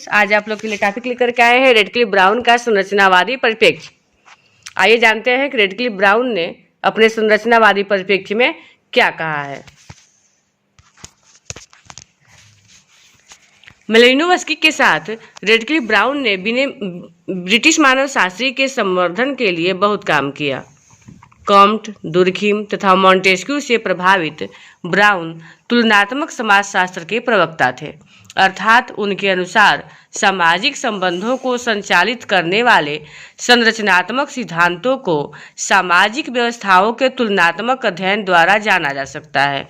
Friends, आज आप लोग के लिए टॉपिक लेकर के आए हैं रेडक्लिफ ब्राउन का संरचनावादी परिप्रेक्ष्य। आइए जानते हैं कि रेडक्लिफ ब्राउन ने अपने संरचनावादी परिप्रेक्ष्य में क्या कहा है। मेलिनोवस्की के साथ रेडक्लिफ ब्राउन ने ब्रिटिश मानव शास्त्री के संवर्धन के लिए बहुत काम किया। कॉम्ट, दुर्खिम तथा मॉन्टेस्क्यू से प्रभावित ब्राउन तुलनात्मक समाजशास्त्र के प्रवक्ता थे, अर्थात उनके अनुसार सामाजिक संबंधों को संचालित करने वाले संरचनात्मक सिद्धांतों को सामाजिक व्यवस्थाओं के तुलनात्मक अध्ययन द्वारा जाना जा सकता है।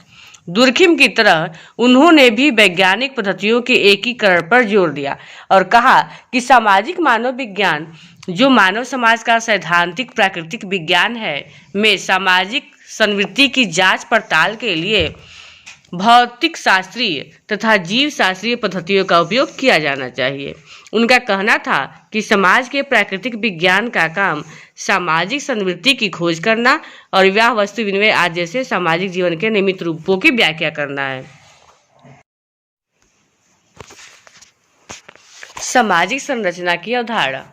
दुर्खिम की तरह उन्होंने भी वैज्ञानिक पद्धतियों के एकीकरण पर जोर दिया और कहा कि सामाजिक मानव विज्ञान, जो मानव समाज का सैद्धांतिक प्राकृतिक विज्ञान है, में सामाजिक संवृत्ति की जांच पड़ताल के लिए भौतिक शास्त्रीय तथा जीव शास्त्रीय पद्धतियों का उपयोग किया जाना चाहिए। उनका कहना था कि समाज के प्राकृतिक विज्ञान का काम सामाजिक संवृत्ति की खोज करना और विवाह, वस्तु विनिमय आदि जैसे सामाजिक जीवन के नियमित रूपों की व्याख्या करना है। सामाजिक संरचना की अवधारणा।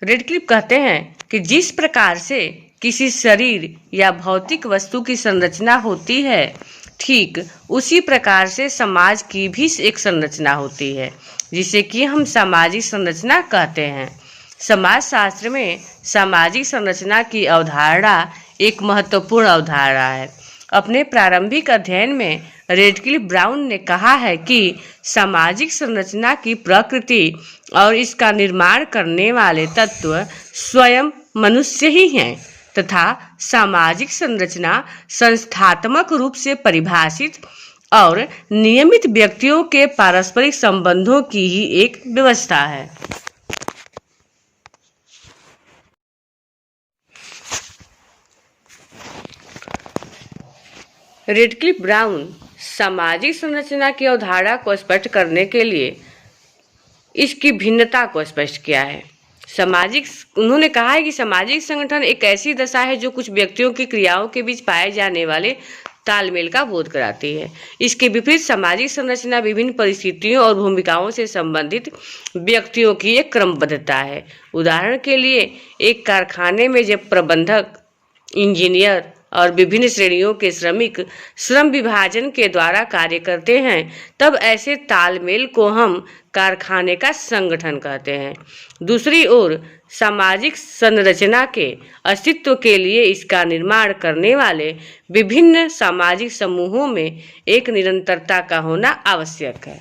रेडक्लिफ कहते हैं कि जिस प्रकार से किसी शरीर या भौतिक वस्तु की संरचना होती है, ठीक उसी प्रकार से समाज की भी एक संरचना होती है, जिसे कि हम सामाजिक संरचना कहते हैं। समाजशास्त्र में सामाजिक संरचना की अवधारणा एक महत्वपूर्ण अवधारणा है। अपने प्रारंभिक अध्ययन में रेडक्लिफ ब्राउन ने कहा है कि सामाजिक संरचना की प्रकृति और इसका निर्माण करने वाले तत्व स्वयं मनुष्य ही हैं तथा सामाजिक संरचना संस्थात्मक रूप से परिभाषित और नियमित व्यक्तियों के पारस्परिक संबंधों की ही एक व्यवस्था है। रेडक्लिफ ब्राउन सामाजिक संरचना की अवधारणा को स्पष्ट करने के लिए इसकी भिन्नता को स्पष्ट किया है। उन्होंने कहा है कि सामाजिक संगठन एक ऐसी दशा है जो कुछ व्यक्तियों की क्रियाओं के बीच पाए जाने वाले तालमेल का बोध कराती है। इसके विपरीत सामाजिक संरचना विभिन्न परिस्थितियों और भूमिकाओं से संबंधित व्यक्तियों की एक क्रमबद्धता है। उदाहरण के लिए, एक कारखाने में जब प्रबंधक, इंजीनियर और विभिन्न श्रेणियों के श्रमिक श्रम विभाजन के द्वारा कार्य करते हैं, तब ऐसे तालमेल को हम कारखाने का संगठन कहते हैं। दूसरी ओर, सामाजिक संरचना के अस्तित्व के लिए इसका निर्माण करने वाले विभिन्न सामाजिक समूहों में एक निरंतरता का होना आवश्यक है।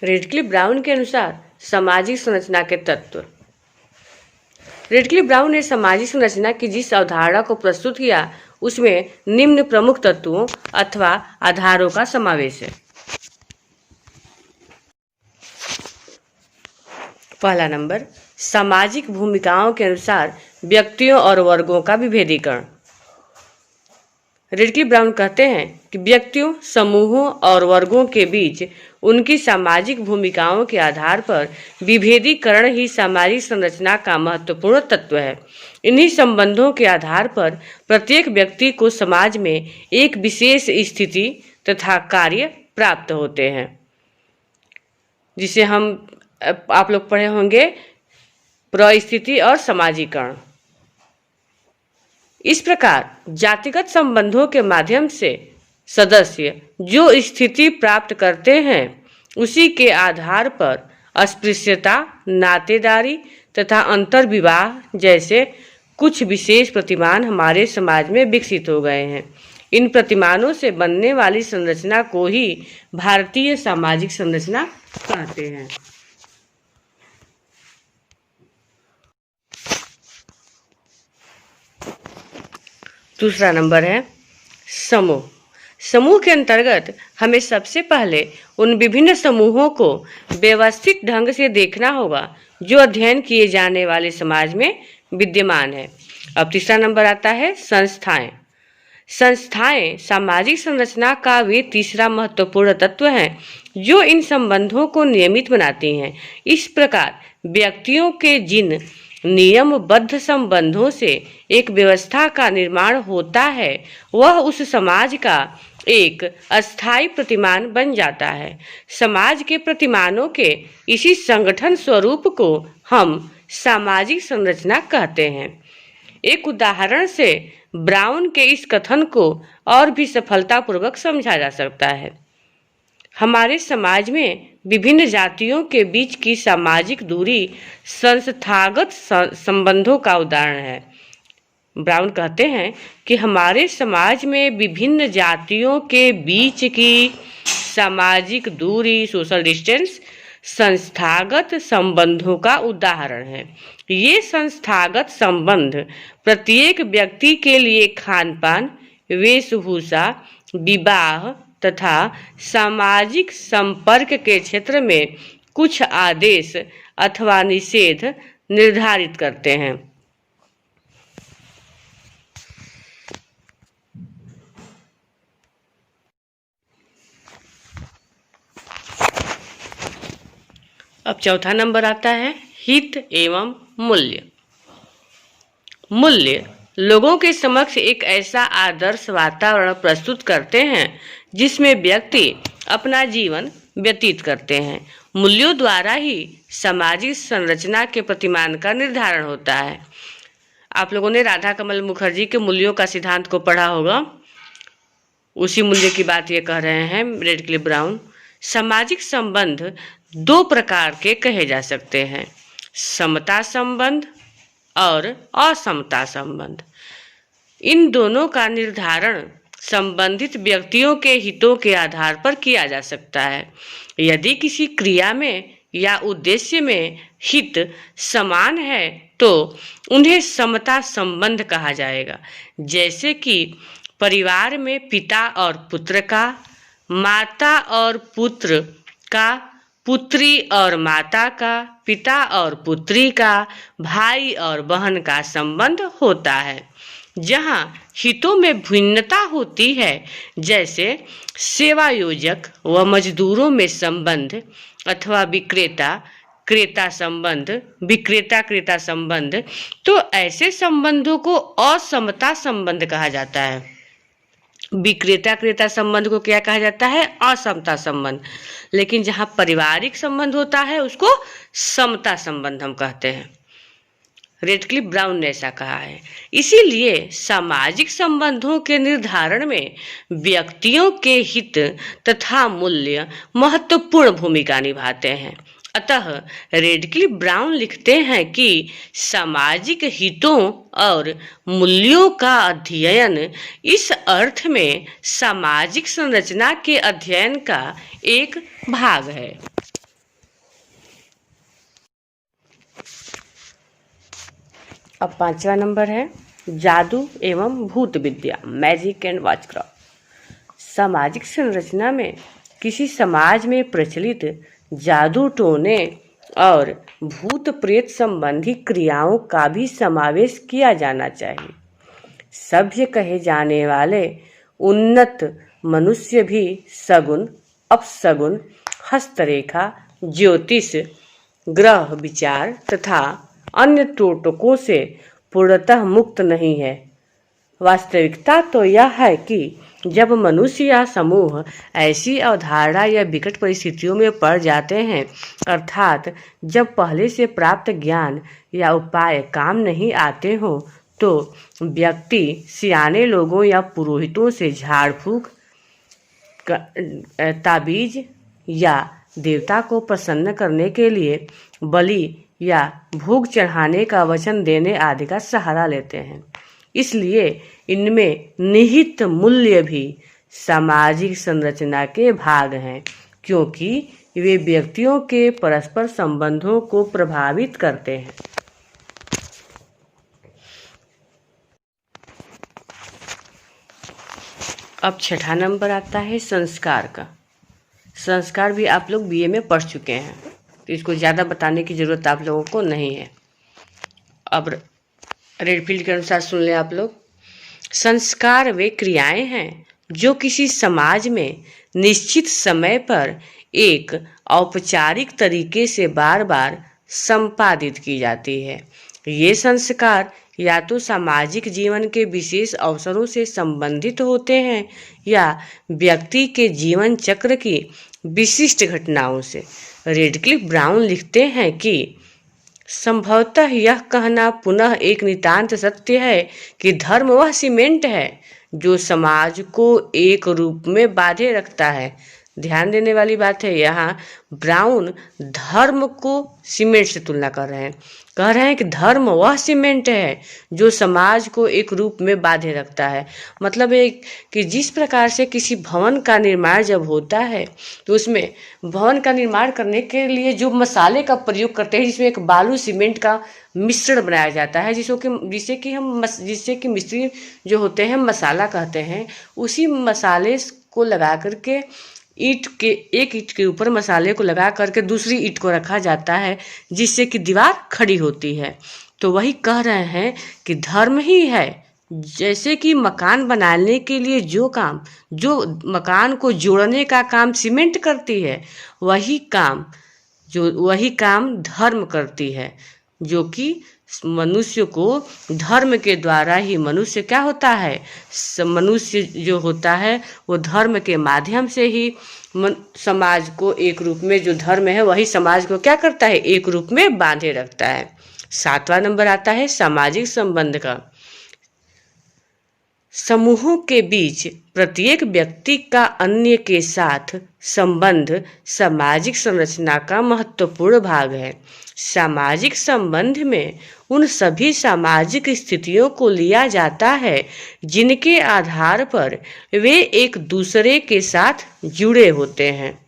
रेडक्लिफ ब्राउन के अनुसार सामाजिक संरचना के तत्व। रेडक्लिफ ब्राउन ने सामाजिक संरचना की जिस अवधारणा को प्रस्तुत किया, उसमें निम्न प्रमुख तत्वों अथवा आधारों का समावेश है। पहला नंबर, सामाजिक भूमिकाओं के अनुसार व्यक्तियों और वर्गों का विभेदीकरण। रेडक्लिफ ब्राउन कहते हैं कि व्यक्तियों, समूहों और वर्गों के बीच उनकी सामाजिक भूमिकाओं के आधार पर विभेदीकरण ही सामाजिक संरचना का महत्वपूर्ण तत्व है। इन्हीं संबंधों के आधार पर प्रत्येक व्यक्ति को समाज में एक विशेष स्थिति तथा कार्य प्राप्त होते हैं, जिसे आप लोग पढ़े होंगे परिस्थिति और समाजीकरण। इस प्रकार जातिगत संबंधों के माध्यम से सदस्य जो स्थिति प्राप्त करते हैं, उसी के आधार पर अस्पृश्यता, नातेदारी तथा अंतर्विवाह जैसे कुछ विशेष प्रतिमान हमारे समाज में विकसित हो गए हैं। इन प्रतिमानों से बनने वाली संरचना को ही भारतीय सामाजिक संरचना कहते हैं। दूसरा नंबर है समूह। समूह के अंतर्गत हमें सबसे पहले उन विभिन्न समूहों को व्यवस्थित ढंग से देखना होगा जो अध्ययन किए जाने वाले समाज में विद्यमान है। अब तीसरा नंबर आता है संस्थाएं। संस्थाएं सामाजिक संरचना का वे तीसरा महत्वपूर्ण तत्व है जो इन संबंधों को नियमित बनाती हैं। इस प्रकार व्यक्तियों के जिन नियमबद्ध संबंधों से एक व्यवस्था का निर्माण होता है, वह उस समाज का एक अस्थायी प्रतिमान बन जाता है। समाज के प्रतिमानों के इसी संगठन स्वरूप को हम सामाजिक संरचना कहते हैं। एक उदाहरण से ब्राउन के इस कथन को और भी सफलतापूर्वक समझा जा सकता है। हमारे समाज में विभिन्न जातियों के बीच की सामाजिक दूरी संस्थागत संबंधों का उदाहरण है। ब्राउन कहते हैं कि हमारे समाज में विभिन्न जातियों के बीच की सामाजिक दूरी, सोशल डिस्टेंस, संस्थागत संबंधों का उदाहरण है। ये संस्थागत संबंध प्रत्येक व्यक्ति के लिए खान पान, वेशभूषा, विवाह तथा सामाजिक संपर्क के क्षेत्र में कुछ आदेश अथवा निषेध निर्धारित करते हैं। अब चौथा नंबर आता है हित एवं मूल्य। मूल्य लोगों के समक्ष एक ऐसा आदर्श वातावरण प्रस्तुत करते हैं जिसमें व्यक्ति अपना जीवन व्यतीत करते हैं। मूल्यों द्वारा ही सामाजिक संरचना के प्रतिमान का निर्धारण होता है। आप लोगों ने राधा कमल मुखर्जी के मूल्यों का सिद्धांत को पढ़ा होगा। उसी मूल्य की बात ये कह रहे हैं रेडक्लिफ ब्राउन। सामाजिक संबंध दो प्रकार के कहे जा सकते हैं, समता संबंध और असमता संबंध। इन दोनों का निर्धारण संबंधित व्यक्तियों के हितों के आधार पर किया जा सकता है। यदि किसी क्रिया में या उद्देश्य में हित समान है तो उन्हें समता संबंध कहा जाएगा। जैसे कि परिवार में पिता और पुत्र का, माता और पुत्र का, पुत्री और माता का, पिता और पुत्री का, भाई और बहन का संबंध होता है। जहाँ हितों में भिन्नता होती है, जैसे सेवा योजक व मजदूरों में संबंध अथवा विक्रेता क्रेता संबंध, विक्रेता क्रेता संबंध, तो ऐसे संबंधों को असमता संबंध कहा जाता है। विक्रेता क्रेता संबंध को क्या कहा जाता है? असमता संबंध। लेकिन जहाँ पारिवारिक संबंध होता है उसको समता संबंध हम कहते हैं। रेडक्लिफ ब्राउन ने ऐसा कहा है। इसीलिए सामाजिक संबंधों के निर्धारण में व्यक्तियों के हित तथा मूल्य महत्वपूर्ण भूमिका निभाते हैं। अतः रेडक्लिफ ब्राउन लिखते हैं कि सामाजिक हितों और मूल्यों का अध्ययन इस अर्थ में सामाजिक संरचना के अध्ययन का एक भाग है। अब पांचवा नंबर है जादू एवं भूत विद्या, मैजिक एंड वॉचक्राफ्ट। सामाजिक संरचना में किसी समाज में प्रचलित जादू टोने और भूत प्रेत संबंधी क्रियाओं का भी समावेश किया जाना चाहिए। सभ्य कहे जाने वाले उन्नत मनुष्य भी सगुन, अपसगुन, हस्तरेखा, ज्योतिष, ग्रह विचार तथा अन्य टोटकों से पूर्णतः मुक्त नहीं है। वास्तविकता तो यह है कि जब मनुष्य या समूह ऐसी अवधारणा या विकट परिस्थितियों में पड़ जाते हैं, अर्थात जब पहले से प्राप्त ज्ञान या उपाय काम नहीं आते हो, तो व्यक्ति सियाने लोगों या पुरोहितों से झाड़ फूक, ताबीज या देवता को प्रसन्न करने के लिए बलि या भोग चढ़ाने का वचन देने आदि का सहारा लेते हैं। इसलिए इनमें निहित मूल्य भी सामाजिक संरचना के भाग हैं, क्योंकि वे व्यक्तियों के परस्पर संबंधों को प्रभावित करते हैं। अब छठा नंबर आता है संस्कार का। संस्कार भी आप लोग बीए में पढ़ चुके हैं, तो इसको ज़्यादा बताने की ज़रूरत आप लोगों को नहीं है। अब रेडफील्ड के अनुसार सुन लें आप लोग। संस्कार वे क्रियाएं हैं जो किसी समाज में निश्चित समय पर एक औपचारिक तरीके से बार बार संपादित की जाती है। ये संस्कार या तो सामाजिक जीवन के विशेष अवसरों से संबंधित होते हैं या व्यक्ति के जीवन चक्र की विशिष्ट घटनाओं से। रेडक्लिफ ब्राउन लिखते हैं कि संभवतः यह कहना पुनः एक नितांत सत्य है कि धर्म वह सीमेंट है जो समाज को एक रूप में बांधे रखता है। ध्यान देने वाली बात है, यहाँ ब्राउन धर्म को सीमेंट से तुलना कर रहे हैं। कह रहे हैं कि धर्म वह सीमेंट है जो समाज को एक रूप में बांधे रखता है। मतलब है कि जिस प्रकार से किसी भवन का निर्माण जब होता है तो उसमें भवन का निर्माण करने के लिए जो मसाले का प्रयोग करते हैं, जिसमें एक बालू सीमेंट का मिश्रण बनाया जाता है, जिससे कि मिस्त्री जो होते हैं मसाला कहते हैं, उसी मसाले को लगा करके एक ईंट के ऊपर मसाले को लगा करके दूसरी ईंट को रखा जाता है, जिससे कि दीवार खड़ी होती है। तो वही कह रहे हैं कि धर्म ही है, जैसे कि मकान बनाने के लिए जो मकान को जोड़ने का काम सीमेंट करती है, वही काम धर्म करती है, जो कि मनुष्य को धर्म के द्वारा ही मनुष्य क्या होता है, मनुष्य जो होता है वो धर्म के माध्यम से ही समाज को एक रूप में, जो धर्म है वही समाज को क्या करता है, एक रूप में बांधे रखता है। 7वां नंबर आता है सामाजिक संबंध का। समूहों के बीच प्रत्येक व्यक्ति का अन्य के साथ संबंध सामाजिक संरचना का महत्वपूर्ण भाग है। सामाजिक संबंध में उन सभी सामाजिक स्थितियों को लिया जाता है जिनके आधार पर वे एक दूसरे के साथ जुड़े होते हैं।